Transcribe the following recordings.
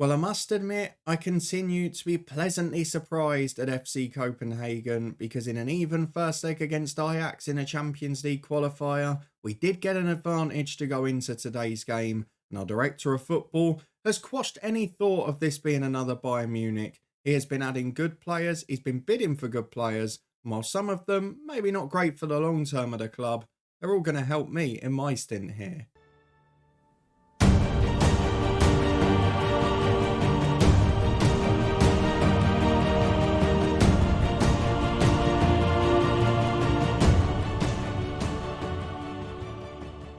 Well, I must admit, I continue to be pleasantly surprised at FC Copenhagen because in an even first leg against Ajax in a Champions League qualifier, we did get an advantage to go into today's game, and our director of football has quashed any thought of this being another Bayern Munich. He has been adding good players, he's been bidding for good players, and while some of them maybe not great for the long term of the club, they're all going to help me in my stint here.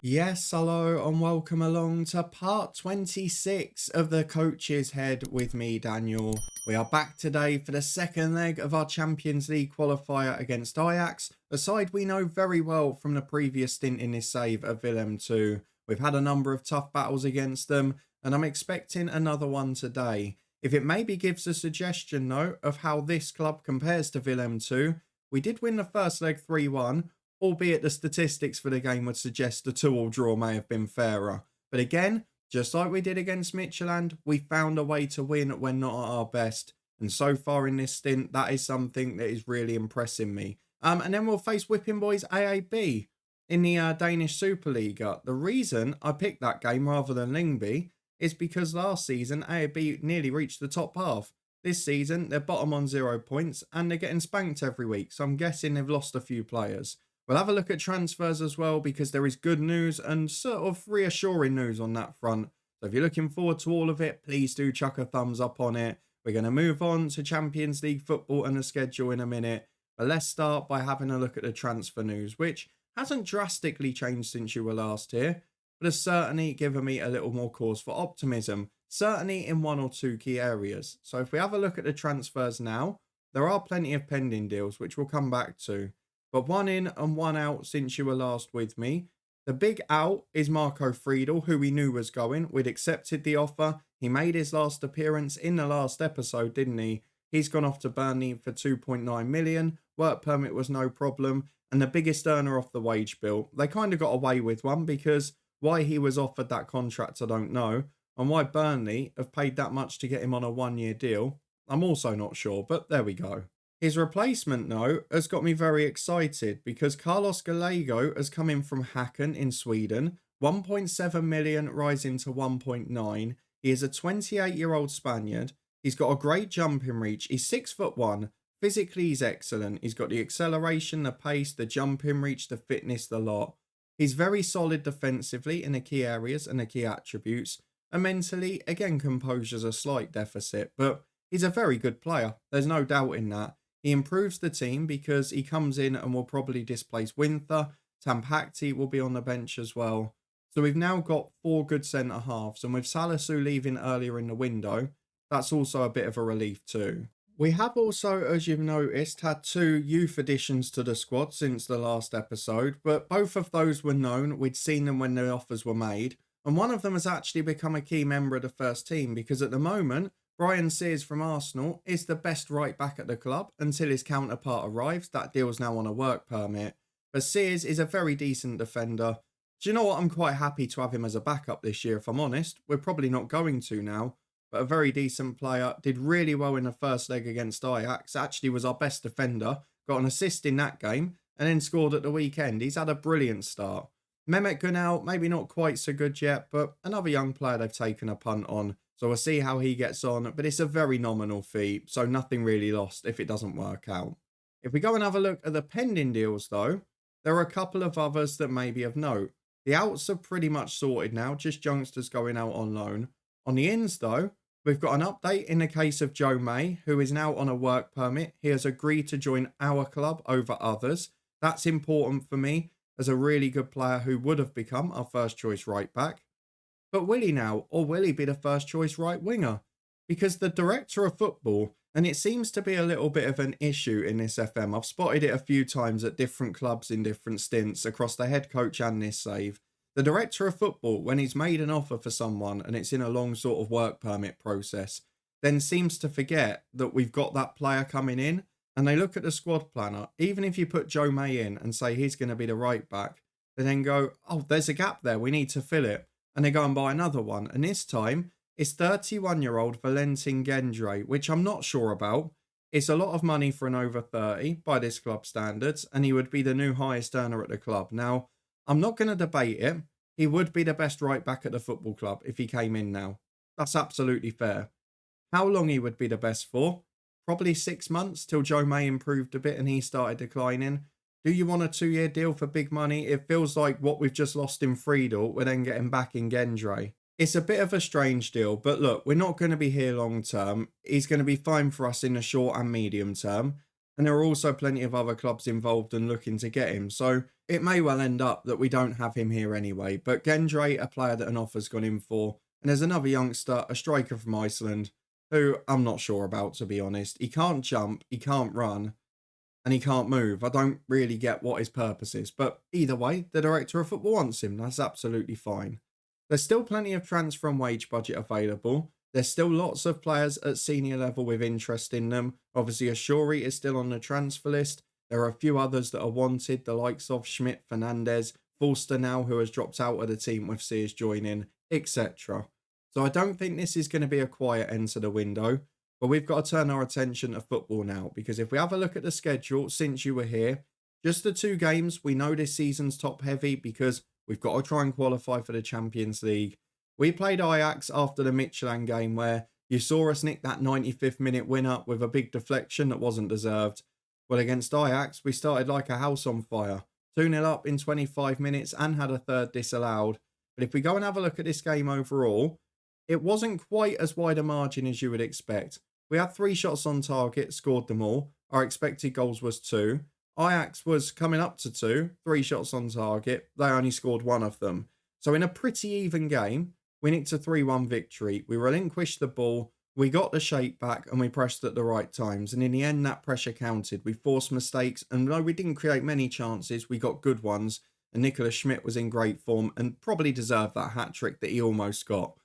Yes, hello and welcome along to part 26 of the Coach's Head with me, Daniel. We are back today for the second leg of our Champions League qualifier against Ajax, a side we know very well from the previous stint in this save at Willem II. We've had a number of tough battles against them, and I'm expecting another one today. If it maybe gives a suggestion though of how this club compares to Willem II, we did win the first leg 3-1, albeit the statistics for the game would suggest the 2-2 draw may have been fairer. But again, just like we did against Midtjylland, we found a way to win when not at our best. And so far in this stint, that is something that is really impressing me. And then we'll face Whipping Boys Aab in the Danish Superliga. The reason I picked that game rather than Lyngby is because last season Aab nearly reached the top half. This season, they're bottom on 0 points and they're getting spanked every week. So I'm guessing they've lost a few players. We'll have a look at transfers as well because there is good news and sort of reassuring news on that front. So if you're looking forward to all of it, please do chuck a thumbs up on it. We're going to move on to Champions League football and the schedule in a minute. But let's start by having a look at the transfer news, which hasn't drastically changed since you were last here, but has certainly given me a little more cause for optimism, certainly in one or two key areas. So if we have a look at the transfers now, there are plenty of pending deals, which we'll come back to. But one in and one out since you were last with me. The big out is Marco Friedel, who we knew was going. We'd accepted the offer. He made his last appearance in the last episode, didn't he? He's gone off to Burnley for 2.9 million. Work permit was no problem. And the biggest earner off the wage bill. They kind of got away with one because why he was offered that contract, I don't know. And why Burnley have paid that much to get him on a 1-year deal, I'm also not sure. But there we go. His replacement, though, has got me very excited because Carlos Gallego has come in from Häcken in Sweden, 1.7 million rising to 1.9. He is a 28-year-old Spaniard. He's got a great jumping reach. He's 6'1". Physically, he's excellent. He's got the acceleration, the pace, the jumping reach, the fitness, the lot. He's very solid defensively in the key areas and the key attributes. And mentally, again, composure's a slight deficit, but he's a very good player. There's no doubt in that. He improves the team because he comes in and will probably displace Winther. Tampakti will be on the bench as well. So we've now got 4 good centre halves, and with Salisu leaving earlier in the window, that's also a bit of a relief too. We have also, as you've noticed, had 2 youth additions to the squad since the last episode, but both of those were known. We'd seen them when the offers were made, and one of them has actually become a key member of the first team because at the moment, Brian Sears from Arsenal is the best right back at the club until his counterpart arrives. That deal's now on a work permit. But Sears is a very decent defender. Do you know what? I'm quite happy to have him as a backup this year, if I'm honest. We're probably not going to now. But a very decent player. Did really well in the first leg against Ajax. Actually was our best defender. Got an assist in that game. And then scored at the weekend. He's had a brilliant start. Mehmet Günal, maybe not quite so good yet. But another young player they've taken a punt on. So we'll see how he gets on, but it's a very nominal fee, so nothing really lost if it doesn't work out. If we go and have a look at the pending deals though, there are a couple of others that may be of note. The outs are pretty much sorted now, just youngsters going out on loan. On the ins though, we've got an update in the case of Joe May, who is now on a work permit. He has agreed to join our club over others. That's important for me as a really good player who would have become our first choice right back. But will he now, or will he be the first choice right winger? Because the director of football, and it seems to be a little bit of an issue in this FM, I've spotted it a few times at different clubs in different stints across the head coach and this save. The director of football, when he's made an offer for someone and it's in a long sort of work permit process, then seems to forget that we've got that player coming in and they look at the squad planner. Even if you put Joe May in and say he's going to be the right back, they then go, oh, there's a gap there, we need to fill it. And they go and buy another one. And this time, is 31-year-old Valentin Gendre, which I'm not sure about. It's a lot of money for an over 30 by this club standards, and he would be the new highest earner at the club. Now, I'm not going to debate it. He would be the best right back at the football club if he came in now. That's absolutely fair. How long he would be the best for? Probably 6 months till Joe May improved a bit and he started declining. Do you want a 2-year deal for big money? It feels like what we've just lost in Friedel, we're then getting back in Gendre. It's a bit of a strange deal, but look, we're not going to be here long term. He's going to be fine for us in the short and medium term. And there are also plenty of other clubs involved and looking to get him. So it may well end up that we don't have him here anyway. But Gendre, a player that an offer's gone in for. And there's another youngster, a striker from Iceland, who I'm not sure about, to be honest. He can't jump, he can't run, and he can't move. I don't really get what his purpose is. But either way, the director of football wants him. That's absolutely fine. There's still plenty of transfer and wage budget available. There's still lots of players at senior level with interest in them. Obviously, Ashuri is still on the transfer list. There are a few others that are wanted, the likes of Schmidt, Fernandez, Forster now, who has dropped out of the team with Sears joining, etc. So I don't think this is going to be a quiet end to the window, but we've got to turn our attention to football now, because if we have a look at the schedule since you were here, just the 2 games, we know this season's top heavy because we've got to try and qualify for the Champions League. We played Ajax after the Midtjylland game where you saw us nick that 95th minute winner with a big deflection that wasn't deserved. Well, against Ajax, we started like a house on fire. 2-0 up in 25 minutes and had a third disallowed. But if we go and have a look at this game overall, it wasn't quite as wide a margin as you would expect. We had 3 shots on target, scored them all. Our expected goals was 2. Ajax was coming up to 2, 3 shots on target. They only scored 1 of them. So in a pretty even game, we nicked a 3-1 victory. We relinquished the ball, we got the shape back, and we pressed at the right times. And in the end, that pressure counted. We forced mistakes, and though we didn't create many chances, we got good ones. And Nicolas Schmidt was in great form and probably deserved that hat-trick that he almost got.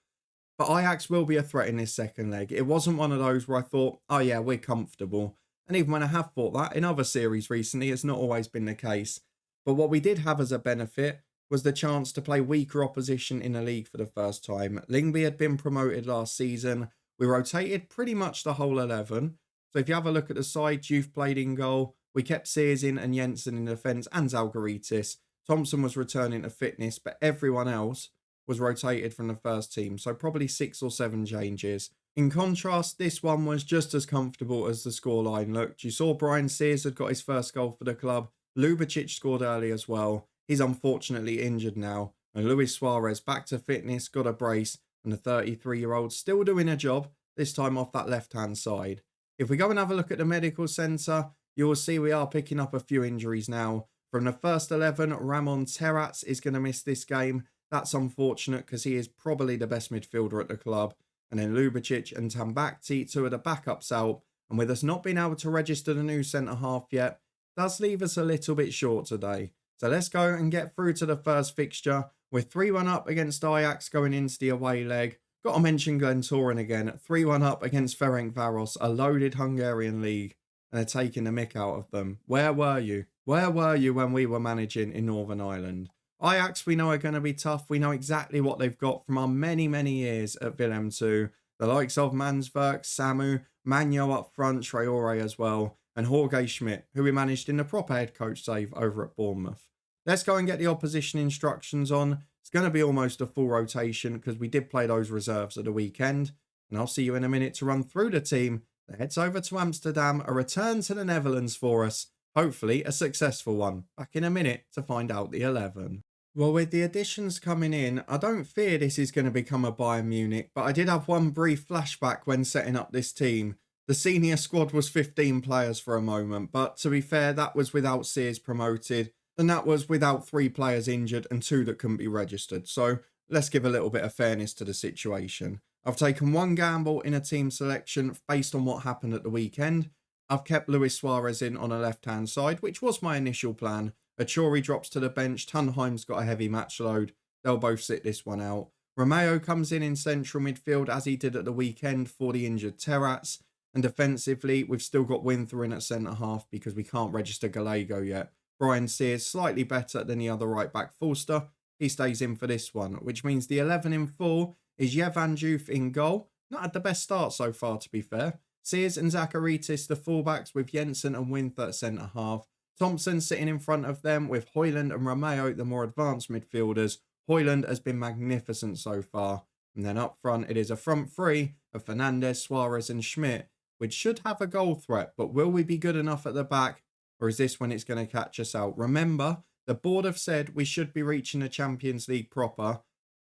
But Ajax will be a threat in this second leg. It wasn't one of those where I thought, oh yeah, we're comfortable. And even when I have thought that, in other series recently, it's not always been the case. But what we did have as a benefit was the chance to play weaker opposition in the league for the first time. Lyngby had been promoted last season. We rotated pretty much the whole 11. So if you have a look at the side, Youth played in goal. We kept Sears in and Jensen in defence and Zalgaritis. Thompson was returning to fitness, but everyone else was rotated from the first team. So probably 6 or 7 changes. In contrast, this one was just as comfortable as the scoreline looked. You saw Brian Sears had got his first goal for the club. Lubicic scored early as well. He's unfortunately injured now. And Luis Suarez back to fitness, got a brace, and the 33-year-old still doing a job, this time off that left-hand side. If we go and have a look at the medical centre, you will see we are picking up a few injuries now. From the first 11, Ramon Terrats is going to miss this game. That's unfortunate because he is probably the best midfielder at the club. And then Lubicic and Tambakti, 2 of the backups out. And with us not being able to register the new centre-half yet, does leave us a little bit short today. So let's go and get through to the first fixture. We're 3-1 up against Ajax going into the away leg. Got to mention Glentoran again. 3-1 up against Ferencváros, a loaded Hungarian league. And they're taking the mick out of them. Where were you? Where were you when we were managing in Northern Ireland? Ajax, we know, are going to be tough. We know exactly what they've got from our many, many years at Willem II. The likes of Mansverk, Samu, Magno up front, Traore as well, and Jorge Schmidt, who we managed in the proper head coach save over at Bournemouth. Let's go and get the opposition instructions on. It's going to be almost a full rotation because we did play those reserves at the weekend. And I'll see you in a minute to run through the team that heads over to Amsterdam, a return to the Netherlands for us. Hopefully a successful one. Back in a minute to find out the 11. Well, with the additions coming in, I don't fear this is going to become a Bayern Munich, but I did have one brief flashback when setting up this team. The senior squad was 15 players for a moment, but to be fair, that was without Sears promoted, and that was without 3 players injured and 2 that couldn't be registered. So let's give a little bit of fairness to the situation. I've taken one gamble in a team selection based on what happened at the weekend. I've kept Luis Suarez in on a left-hand side, which was my initial plan. Achori drops to the bench. Tunheim's got a heavy match load. They'll both sit this one out. Romeo comes in central midfield as he did at the weekend for the injured Terrats. And defensively, we've still got Winther in at centre-half because we can't register Gallego yet. Brian Sears slightly better than the other right-back Forster. He stays in for this one, which means the 11 in full is Jevan Diouf in goal. Not had the best start so far, to be fair. Sears and Zacharitis, the fullbacks, with Jensen and Winther at centre-half. Thompson sitting in front of them with Højlund and Romeo, the more advanced midfielders. Højlund has been magnificent so far. And then up front, it is a front three of Fernandes, Suarez and Schmidt, which should have a goal threat. But will we be good enough at the back? Or is this when it's going to catch us out? Remember, the board have said we should be reaching the Champions League proper.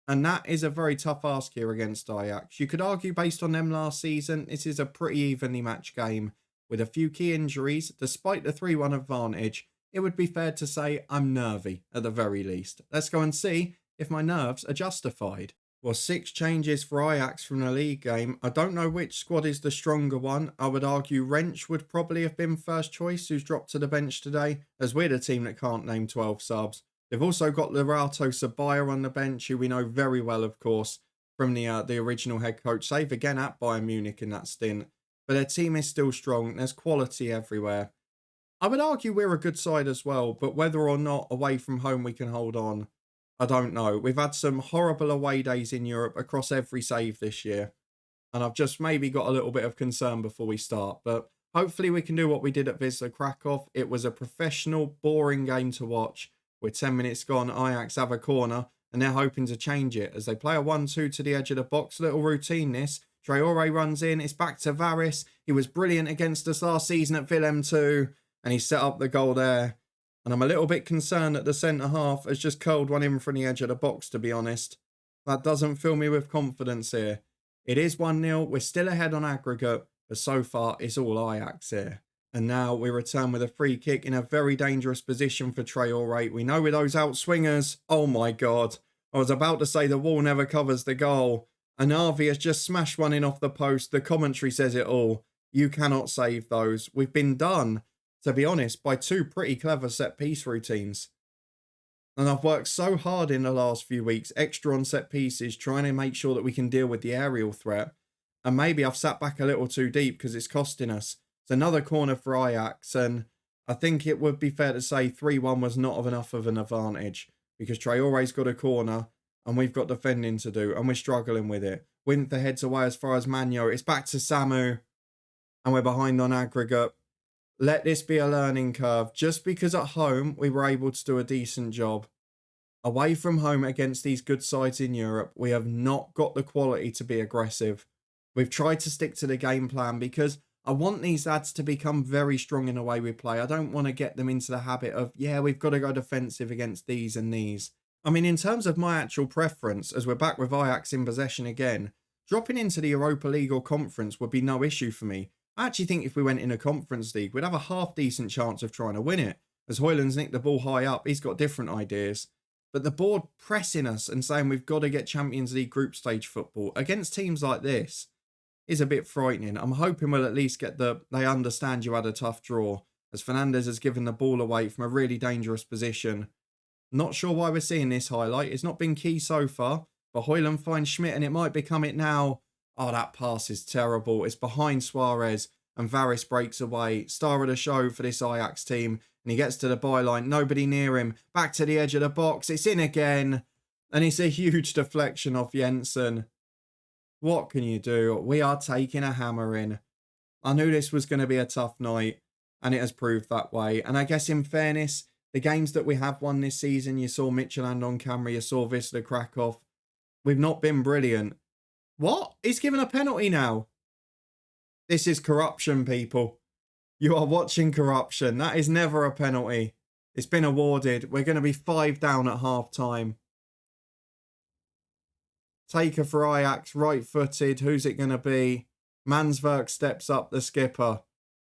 And that is a very tough ask here against Ajax. You could argue based on them last season, this is a pretty evenly matched game. With a few key injuries, despite the 3-1 advantage, it would be fair to say I'm nervy at the very least. Let's go and see if my nerves are justified. Well, 6 changes for Ajax from the league game. I don't know which squad is the stronger one. I would argue Wrench would probably have been first choice, who's dropped to the bench today, as we're the team that can't name 12 subs. They've also got Lerato Sabaya on the bench, who we know very well, of course, from the original head coach, save again at Bayern Munich in that stint. But their team is still strong. There's quality everywhere. I would argue we're a good side as well, but whether or not away from home we can hold on, I don't know. We've had some horrible away days in Europe across every save this year. And I've just maybe got a little bit of concern before we start. But hopefully we can do what we did at Wisla Krakow. It was a professional, boring game to watch. With 10 minutes gone, Ajax have a corner. And they're hoping to change it as they play a 1-2 to the edge of the box. Little routine this. Traore runs in. It's back to Varys. He was brilliant against us last season at Willem 2. And he set up the goal there. And I'm a little bit concerned that the centre-half has just curled one in from the edge of the box, to be honest. That doesn't fill me with confidence here. It is 1-0. We're still ahead on aggregate. But so far, it's all Ajax here. And now we return with a free kick in a very dangerous position for Traore. We know with those outswingers, oh my God. I was about to say the wall never covers the goal. And Arvi has just smashed one in off the post. The commentary says it all. You cannot save those. We've been done, to be honest, by 2 pretty clever set-piece routines. And I've worked so hard in the last few weeks, extra on set pieces, trying to make sure that we can deal with the aerial threat. And maybe I've sat back a little too deep because it's costing us. It's another corner for Ajax, and I think it would be fair to say 3-1 was not enough of an advantage because Traore's got a corner and we've got defending to do and we're struggling with it. Winther heads away as far as Manyo. It's back to Samu and we're behind on aggregate. Let this be a learning curve. Just because at home we were able to do a decent job, away from home against these good sides in Europe, we have not got the quality to be aggressive. We've tried to stick to the game plan because I want these lads to become very strong in the way we play. I don't want to get them into the habit of, yeah, we've got to go defensive against these and these. I mean, in terms of my actual preference, as we're back with Ajax in possession again, dropping into the Europa League or Conference would be no issue for me. I actually think if we went in a Conference League, we'd have a half-decent chance of trying to win it. As Højlund's nicked the ball high up, he's got different ideas. But the board pressing us and saying we've got to get Champions League group stage football against teams like this is a bit frightening. I'm hoping we'll at least get they understand you had a tough draw, as Fernandes has given the ball away from a really dangerous position. Not sure why we're seeing this highlight. It's not been key so far, but Højlund finds Schmidt and it might become it now. Oh, that pass is terrible. It's behind Suarez and Varys breaks away. Star of the show for this Ajax team. And he gets to the byline. Nobody near him. Back to the edge of the box. It's in again. And it's a huge deflection off Jensen. What can you do? We are taking a hammer in. I knew this was going to be a tough night. And it has proved that way. And I guess in fairness, the games that we have won this season, you saw Midtjylland on camera. You saw Wisla Krakow. We've not been brilliant. What? He's given a penalty now. This is corruption, people. You are watching corruption. That is never a penalty. It's been awarded. We're going to be 5 down at half time. Taker for Ajax, right-footed. Who's it going to be? Mansverk steps up, the skipper.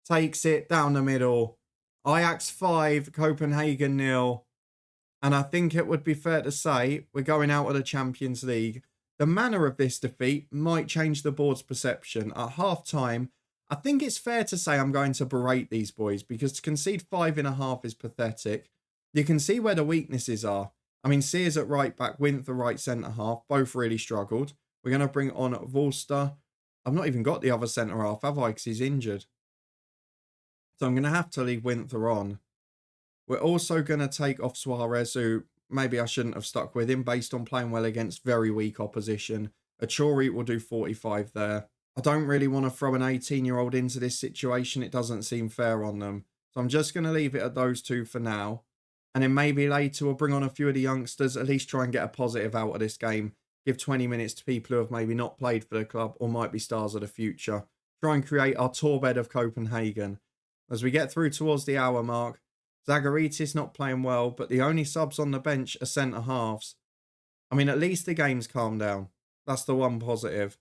Takes it down the middle. Ajax 5, Copenhagen 0. And I think it would be fair to say we're going out of the Champions League. The manner of this defeat might change the board's perception. At half-time, I think it's fair to say I'm going to berate these boys because to concede 5.5 is pathetic. You can see where the weaknesses are. I mean, Sears at right-back, Winther right centre-half, both really struggled. We're going to bring on Volster. I've not even got the other centre-half, have I? Because he's injured. So I'm going to have to leave Winther on. We're also going to take off Suarez, who maybe I shouldn't have stuck with him based on playing well against very weak opposition. A Chori will do 45 there. I don't really want to throw an 18-year-old into this situation. It doesn't seem fair on them. So I'm just going to leave it at those two for now. And then maybe later we'll bring on a few of the youngsters, at least try and get a positive out of this game. Give 20 minutes to people who have maybe not played for the club or might be stars of the future. Try and create our tour bed of Copenhagen. As we get through towards the hour mark, Zagaritis not playing well, but the only subs on the bench are centre-halves. I mean, at least the game's calmed down. That's the one positive.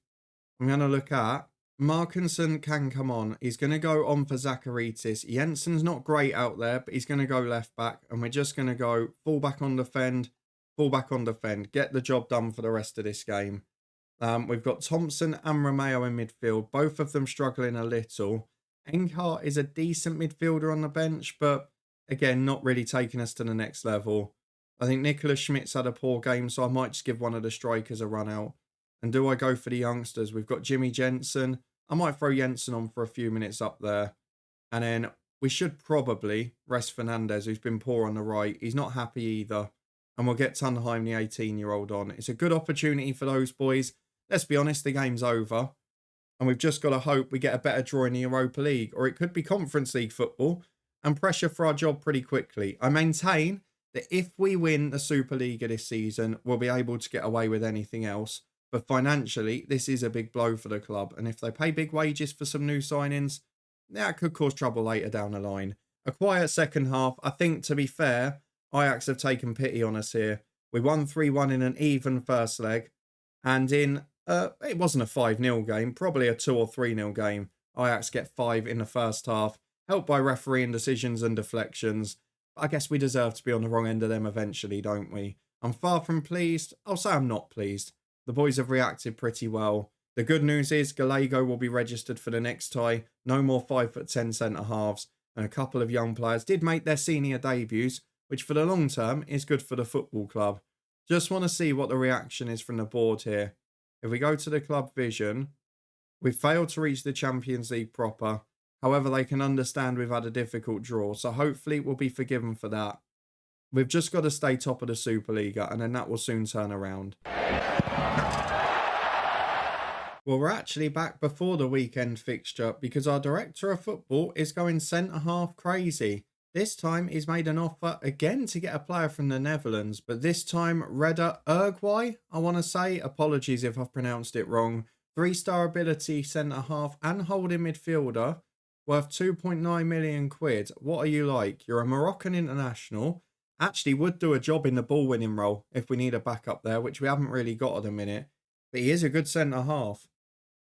I'm going to look at Markinson can come on. He's going to go on for Zacharitis. Jensen's not great out there, but he's going to go left back. And we're just going to go full back on defend, full back on defend. Get the job done for the rest of this game. We've got Thompson and Romeo in midfield. Both of them struggling a little. Enkhart is a decent midfielder on the bench, but again, not really taking us to the next level. I think Nicholas Schmidt's had a poor game, so I might just give one of the strikers a run out. And do I go for the youngsters? We've got Jimmy Jensen. I might throw Jensen on for a few minutes up there. And then we should probably rest Fernandez, who's been poor on the right. He's not happy either. And we'll get Tunheim, the 18-year-old, on. It's a good opportunity for those boys. Let's be honest, the game's over. And we've just got to hope we get a better draw in the Europa League. Or it could be Conference League football. And pressure for our job pretty quickly. I maintain that if we win the Superliga this season, we'll be able to get away with anything else. But financially, this is a big blow for the club. And if they pay big wages for some new signings, that could cause trouble later down the line. A quiet second half. I think, to be fair, Ajax have taken pity on us here. We won 3-1 in an even first leg. And in, it wasn't a 5-0 game, probably a 2 or 3-0 game. Ajax get 5 in the first half, helped by refereeing decisions and deflections. I guess we deserve to be on the wrong end of them eventually, don't we? I'm far from pleased. I'll say I'm not pleased. The boys have reacted pretty well. The good news is Gallego will be registered for the next tie. No more 5'10" centre-halves. And a couple of young players did make their senior debuts, which for the long term is good for the football club. Just want to see what the reaction is from the board here. If we go to the club vision, we've failed to reach the Champions League proper. However, they can understand we've had a difficult draw, so hopefully we'll be forgiven for that. We've just got to stay top of the Superliga, and then that will soon turn around. Well, we're actually back before the weekend fixture because our director of football is going centre-half crazy. This time, he's made an offer again to get a player from the Netherlands, but this time, Reda Uruguay, I want to say. Apologies if I've pronounced it wrong. 3-star ability centre-half and holding midfielder, worth 2.9 million quid. What are you like? You're a Moroccan international. Actually would do a job in the ball-winning role if we need a backup there, which we haven't really got at the minute. But he is a good centre-half.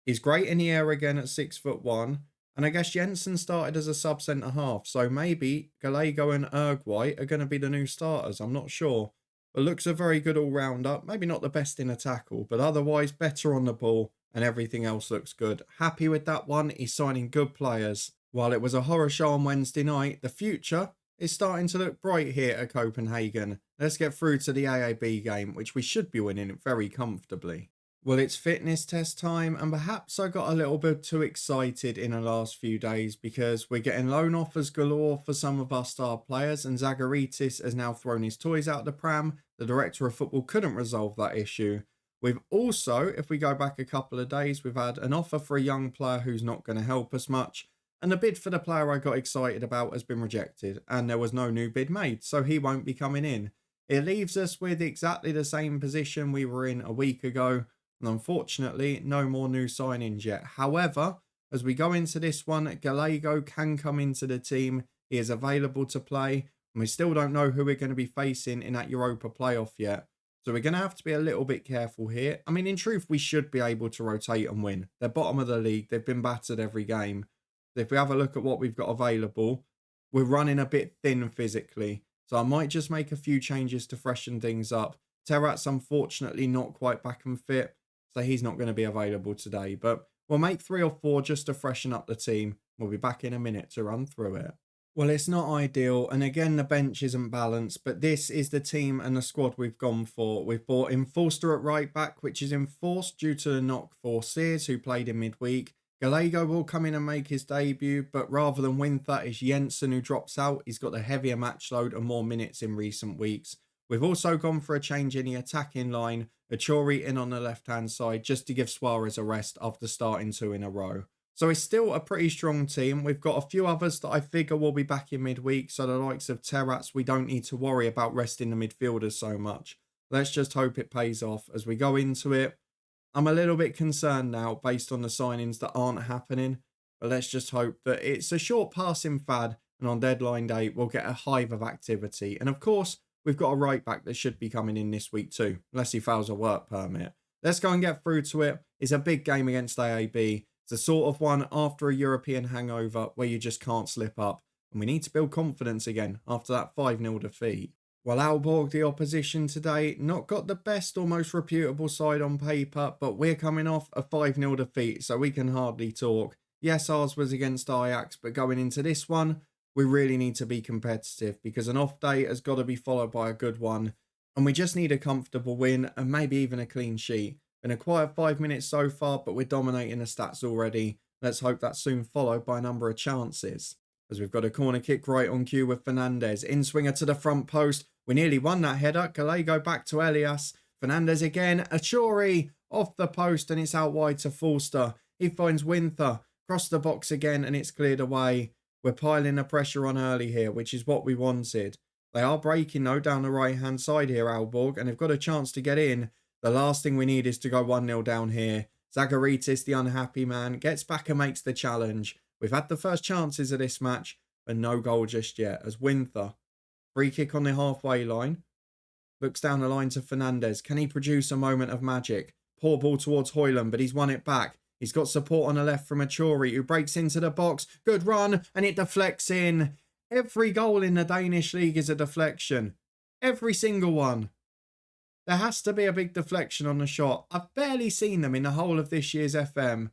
He's great in the air again at 6'1". And I guess Jensen started as a sub centre-half. So maybe Gallego and Uruguay are going to be the new starters. I'm not sure. But looks a very good all-rounder. Maybe not the best in a tackle, but otherwise better on the ball. And everything else looks good. Happy with that one. He's signing good players. While it was a horror show on Wednesday night, the future is starting to look bright here at Copenhagen. Let's get through to the Aab game, which we should be winning very comfortably. Well, it's fitness test time, and perhaps I got a little bit too excited in the last few days because we're getting loan offers galore for some of our star players, and Zagaritis has now thrown his toys out the pram. The director of football couldn't resolve that issue. We've also, if we go back a couple of days, we've had an offer for a young player who's not going to help us much. And the bid for the player I got excited about has been rejected. And there was no new bid made, so he won't be coming in. It leaves us with exactly the same position we were in a week ago. And unfortunately, no more new signings yet. However, as we go into this one, Gallego can come into the team. He is available to play. And we still don't know who we're going to be facing in that Europa playoff yet. So we're going to have to be a little bit careful here. I mean, in truth, we should be able to rotate and win. They're bottom of the league. They've been battered every game. If we have a look at what we've got available, we're running a bit thin physically. So I might just make a few changes to freshen things up. Terrat's unfortunately not quite back and fit, so he's not going to be available today. But we'll make 3 or 4 just to freshen up the team. We'll be back in a minute to run through it. Well, it's not ideal, and again, the bench isn't balanced, but this is the team and the squad we've gone for. We've brought in Forster at right back, which is enforced due to the knock for Sears, who played in midweek. Gallego will come in and make his debut, but rather than Winther, it's Jensen who drops out. He's got a heavier match load and more minutes in recent weeks. We've also gone for a change in the attacking line Achori in on the left-hand side just to give Suarez a rest after starting 2 in a row. So it's still a pretty strong team. We've got a few others that I figure will be back in midweek. So the likes of Terrats, we don't need to worry about resting the midfielders so much. Let's just hope it pays off as we go into it. I'm a little bit concerned now based on the signings that aren't happening. But let's just hope that it's a short passing fad. And on deadline day, we'll get a hive of activity. And of course, we've got a right back that should be coming in this week too. Unless he fails a work permit. Let's go and get through to it. It's a big game against Aab. It's the sort of one after a European hangover where you just can't slip up. And we need to build confidence again after that 5-0 defeat. Well, Alborg, the opposition today, not got the best or most reputable side on paper, but we're coming off a 5-0 defeat, so we can hardly talk. Yes, ours was against Ajax, but going into this one, we really need to be competitive because an off day has got to be followed by a good one. And we just need a comfortable win and maybe even a clean sheet. Been a quiet 5 minutes so far, but we're dominating the stats already. Let's hope that's soon followed by a number of chances. As we've got a corner kick right on cue with Fernandez. In-swinger to the front post. We nearly won that header. Gallego back to Elias. Fernandez again. Achori off the post and it's out wide to Forster. He finds Winther. Cross the box again and it's cleared away. We're piling the pressure on early here, which is what we wanted. They are breaking though down the right-hand side here, Alborg, and they've got a chance to get in. The last thing we need is to go 1-0 down here. Zagaritis, the unhappy man, gets back and makes the challenge. We've had the first chances of this match, but no goal just yet. As Winther, free kick on the halfway line, looks down the line to Fernandez. Can he produce a moment of magic? Poor ball towards Højlund, but he's won it back. He's got support on the left from Achori, who breaks into the box. Good run, and it deflects in. Every goal in the Danish league is a deflection. Every single one. There has to be a big deflection on the shot. I've barely seen them in the whole of this year's FM.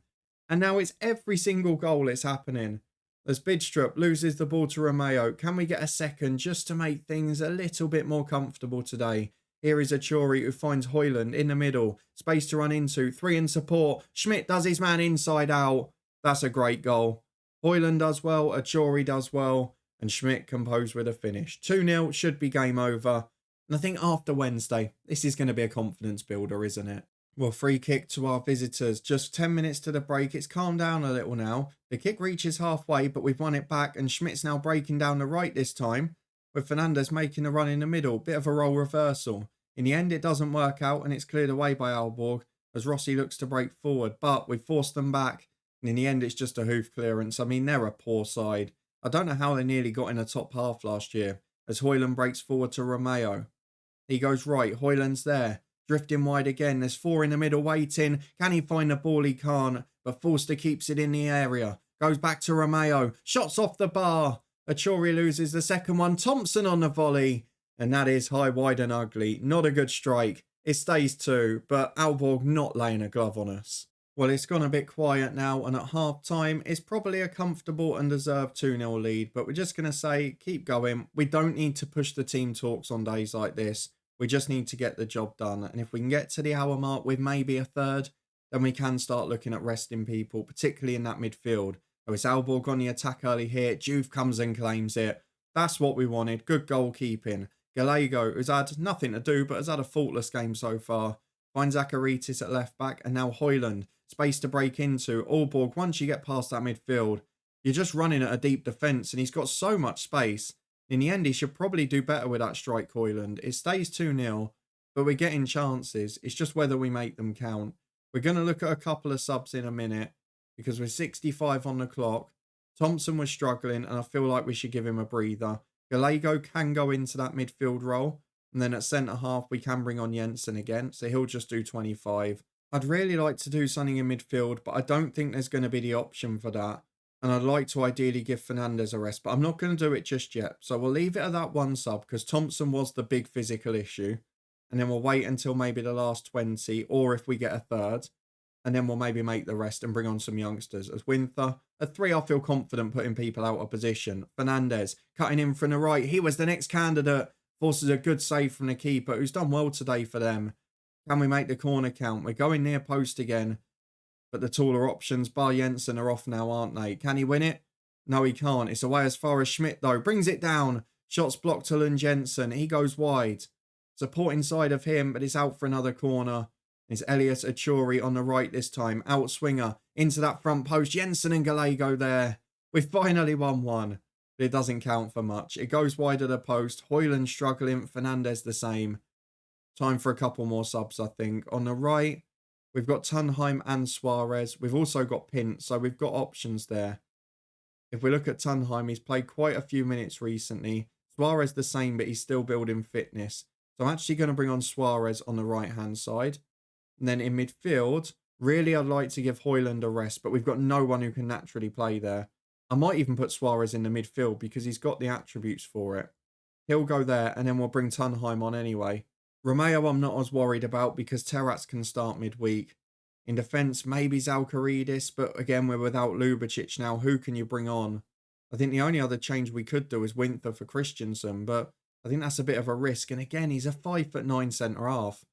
And now it's every single goal it's happening. As Bidstrup loses the ball to Romeo. Can we get a second just to make things a little bit more comfortable today? Here is Achori who finds Højlund in the middle. Space to run into. 3 in support. Schmidt does his man inside out. That's a great goal. Højlund does well. Achori does well. And Schmidt composed with a finish. 2-0 should be game over. And I think after Wednesday, this is going to be a confidence builder, isn't it? Well, free kick to our visitors. Just 10 minutes to the break. It's calmed down a little now. The kick reaches halfway, but we've won it back. And Schmidt's now breaking down the right this time, with Fernandez making the run in the middle. Bit of a role reversal. In the end, it doesn't work out, and it's cleared away by Alborg, as Rossi looks to break forward. But we've forced them back. And in the end, it's just a hoof clearance. I mean, they're a poor side. I don't know how they nearly got in the top half last year, as Højlund breaks forward to Romeo. He goes right. Højlund's there. Drifting wide again. There's 4 in the middle waiting. Can he find the ball? He can't. But Forster keeps it in the area. Goes back to Romeo. Shots off the bar. Achori loses the second one. Thompson on the volley. And that is high, wide and ugly. Not a good strike. It stays 2. But Alborg not laying a glove on us. Well, it's gone a bit quiet now. And at half time, it's probably a comfortable and deserved 2-0 lead. But we're just going to say, keep going. We don't need to push the team talks on days like this. We just need to get the job done. And if we can get to the hour mark with maybe a third, then we can start looking at resting people, particularly in that midfield. Oh, it's Alborg on the attack early here. Juve comes and claims it. That's what we wanted. Good goalkeeping. Gallego, who's had nothing to do, but has had a faultless game so far. Finds Zagaritis at left back, and now Højlund. Space to break into. Alborg, once you get past that midfield, you're just running at a deep defence, and he's got so much space. In the end, he should probably do better with that strike, Højlund. It stays 2-0, but we're getting chances. It's just whether we make them count. We're going to look at a couple of subs in a minute, because we're 65 on the clock. Thompson was struggling, and I feel like we should give him a breather. Gallego can go into that midfield role, and then at centre-half, we can bring on Jensen again, so he'll just do 25. I'd really like to do something in midfield, but I don't think there's going to be the option for that. And I'd like to ideally give Fernandez a rest, but I'm not going to do it just yet. So we'll leave it at that one sub, because Thompson was the big physical issue. And then we'll wait until maybe the last 20, or if we get a third. And then we'll maybe make the rest and bring on some youngsters. As Winther, at 3, I feel confident putting people out of position. Fernandez, cutting in from the right. He was the next candidate. Forces a good save from the keeper, who's done well today for them. Can we make the corner count? We're going near post again. But the taller options, bar Jensen, are off now, aren't they? Can he win it? No, he can't. It's away as far as Schmidt, though. Brings it down. Shots blocked to Lund Jensen. He goes wide. Support inside of him, but it's out for another corner. It's Elias Achuri on the right this time. Outswinger into that front post. Jensen and Gallego there. We've finally won one. But it doesn't count for much. It goes wide of the post. Højlund struggling. Fernandez the same. Time for a couple more subs, I think. On the right, we've got Tunheim and Suarez. We've also got Pint, so we've got options there. If we look at Tunheim, he's played quite a few minutes recently. Suarez the same, but he's still building fitness. So I'm actually going to bring on Suarez on the right-hand side. And then in midfield, really I'd like to give Højlund a rest, but we've got no one who can naturally play there. I might even put Suarez in the midfield because he's got the attributes for it. He'll go there, and then we'll bring Tunheim on anyway. Romeo I'm not as worried about because Terats can start midweek. In defence, maybe Zalkaridis, but again, we're without Lubicic now. Who can you bring on? I think the only other change we could do is Winther for Christensen, but I think that's a bit of a risk. And again, he's a 5'9" centre-half.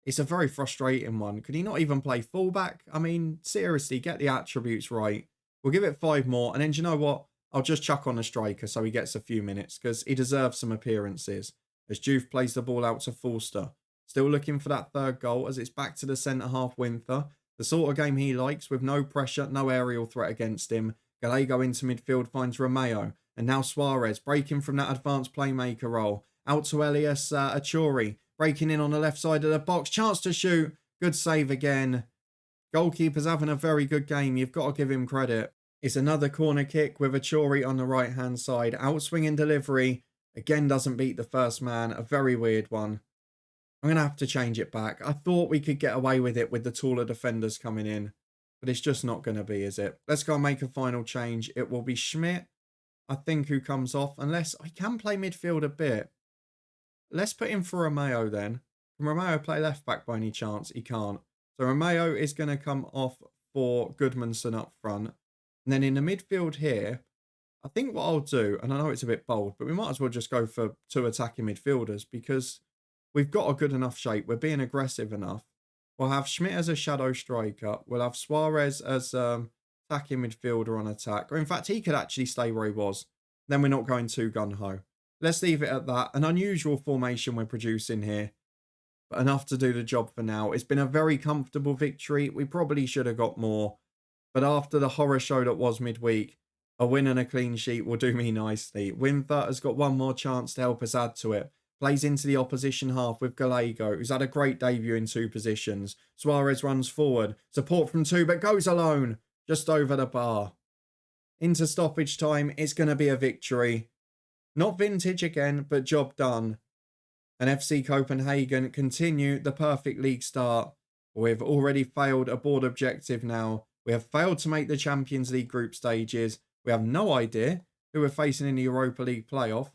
It's a very frustrating one. Could he not even play fullback? I mean, seriously, get the attributes right. We'll give it 5 more, and then do you know what? I'll just chuck on a striker so he gets a few minutes, because he deserves some appearances. As Juve plays the ball out to Forster. Still looking for that third goal as it's back to the centre-half Winther. The sort of game he likes with no pressure, no aerial threat against him. Gallego into midfield finds Romeo. And now Suarez breaking from that advanced playmaker role. Out to Elias Achuri. Breaking in on the left side of the box. Chance to shoot. Good save again. Goalkeeper's having a very good game. You've got to give him credit. It's another corner kick with Achuri on the right-hand side. Outswinging delivery. Again doesn't beat the first man. A very weird one. I'm going to have to change it back. I thought we could get away with it with the taller defenders coming in. But it's just not going to be, is it? Let's go and make a final change. It will be Schmidt, I think, who comes off. Unless I can play midfield a bit. Let's put in for Romeo then. Can Romeo play left back by any chance? He can't. So Romeo is going to come off for Goodmanson up front. And then in the midfield here, I think what I'll do, and I know it's a bit bold, but we might as well just go for 2 attacking midfielders because we've got a good enough shape. We're being aggressive enough. We'll have Schmidt as a shadow striker. We'll have Suarez as attacking midfielder on attack. Or in fact, he could actually stay where he was. Then we're not going too gun-ho. Let's leave it at that. An unusual formation we're producing here. But enough to do the job for now. It's been a very comfortable victory. We probably should have got more. But after the horror show that was midweek, a win and a clean sheet will do me nicely. Winther has got one more chance to help us add to it. Plays into the opposition half with Gallego, who's had a great debut in 2 positions. Suarez runs forward. Support from 2, but goes alone. Just over the bar. Into stoppage time. It's going to be a victory. Not vintage again, but job done. And FC Copenhagen continue the perfect league start. We've already failed a board objective now. We have failed to make the Champions League group stages. We have no idea who we're facing in the Europa League playoff.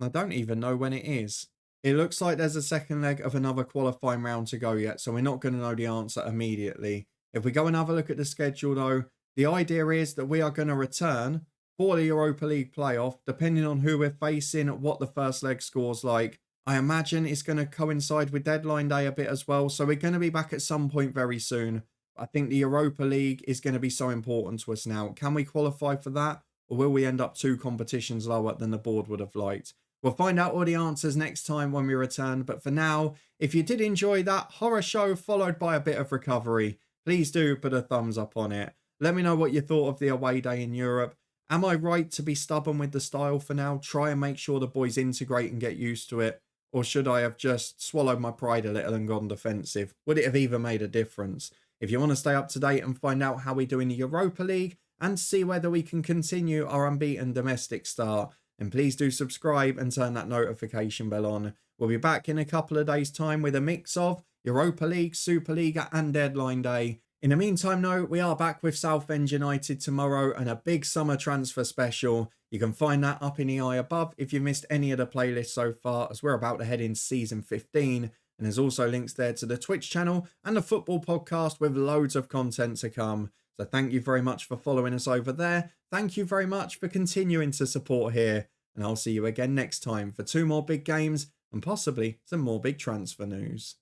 I don't even know when it is. It looks like there's a second leg of another qualifying round to go yet, so we're not going to know the answer immediately. If we go and have a look at the schedule though, the idea is that we are going to return for the Europa League playoff, depending on who we're facing, what the first leg scores like. I imagine it's going to coincide with deadline day a bit as well, so we're going to be back at some point very soon. I think the Europa League is going to be so important to us now. Can we qualify for that, or will we end up 2 competitions lower than the board would have liked? We'll find out all the answers next time when we return. But for now, if you did enjoy that horror show followed by a bit of recovery, please do put a thumbs up on it. Let me know what you thought of the away day in Europe. Am I right to be stubborn with the style for now? Try and make sure the boys integrate and get used to it. Or should I have just swallowed my pride a little and gone defensive? Would it have even made a difference? If you want to stay up to date and find out how we do in the Europa League and see whether we can continue our unbeaten domestic start, and please do subscribe and turn that notification bell on. We'll be back in a couple of days' time with a mix of Europa League, Superliga and deadline day. In the meantime, though, we are back with Southend United tomorrow and a big summer transfer special. You can find that up in the eye above if you've missed any of the playlists so far, as we're about to head into season 15. And there's also links there to the Twitch channel and the football podcast with loads of content to come. So thank you very much for following us over there. Thank you very much for continuing to support here. And I'll see you again next time for 2 more big games and possibly some more big transfer news.